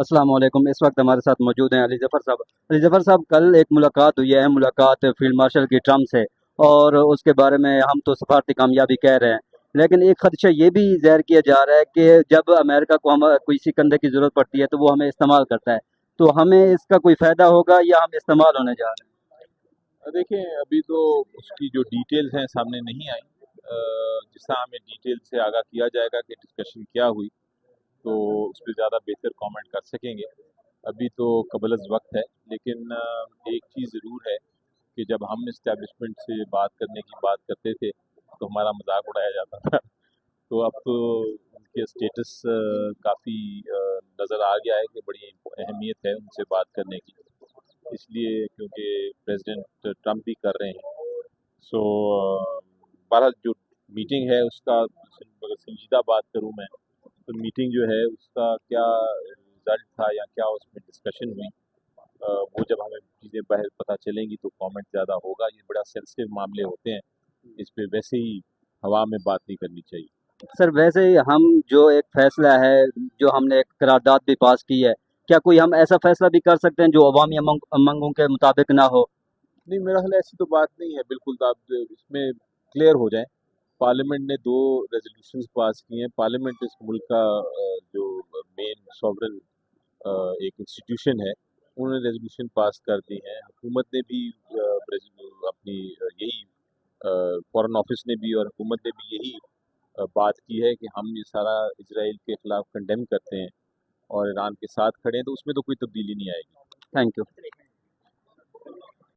अस्सलाम वालेकुम। इस वक्त हमारे साथ मौजूद हैं अली ज़फ़र साहब। अली ज़फ़र साहब, कल एक मुलाकात हुई है, मुलाकात फील्ड मार्शल की ट्रम्प से, और उसके बारे में हम तो सफारती कामयाबी कह रहे हैं, लेकिन एक खदशा ये भी ज़ाहिर किया जा रहा है कि जब अमेरिका को हम किसी कंधे की ज़रूरत पड़ती है तो वो हमें इस्तेमाल करता है। तो हमें इसका कोई फ़ायदा होगा या हम इस्तेमाल होने जा रहे हैं? देखें, अभी तो उसकी जो डिटेल्स हैं सामने नहीं आई। जिस तरह हमें डिटेल से आगाह किया जाएगा कि डिस्कशन क्या हुई, तो उस पर ज़्यादा बेहतर कमेंट कर सकेंगे। अभी तो कबल वक्त है, लेकिन एक चीज़ ज़रूर है कि जब हम इस्टेब्लिशमेंट से बात करने की बात करते थे तो हमारा मजाक उड़ाया जाता था। तो अब तो उनके स्टेटस काफ़ी नज़र आ गया है कि बड़ी अहमियत है उनसे बात करने की, इसलिए क्योंकि प्रेसिडेंट ट्रम्प भी कर रहे हैं। सो बहरहाल जो मीटिंग है उसका, अगर संजीदा बात करूँ मैं, तो मीटिंग जो है उसका क्या रिजल्ट था या क्या उसमें डिस्कशन हुई, वो जब हमें चीज़ें बाहर पता चलेंगी तो कमेंट ज़्यादा होगा। ये बड़ा सेंसिटिव मामले होते हैं, इस पे वैसे ही हवा में बात नहीं करनी चाहिए। सर, वैसे ही हम जो एक फ़ैसला है, जो हमने एक करारदाद भी पास की है, क्या कोई हम ऐसा फ़ैसला भी कर सकते हैं जो अवामी उमंगों के मुताबिक ना हो? नहीं, मेरा ख्याल है ऐसी तो बात नहीं है, बिल्कुल तो आप इसमें क्लियर हो जाए। पार्लियामेंट ने 2 रेज़ोल्यूशंस पास किए हैं। पार्लियामेंट इस मुल्क का जो मेन सॉवरेन एक इंस्टीट्यूशन है, उन्होंने रेज़ोल्यूशन पास कर दी हैं। हुकूमत ने भी अपनी यही फॉरेन ऑफिस ने भी और हुकूमत ने भी यही बात की है कि हम ये सारा इजराइल के खिलाफ कंडेम करते हैं और ईरान के साथ खड़े हैं, तो उसमें तो कोई तब्दीली नहीं आएगी। Thank you.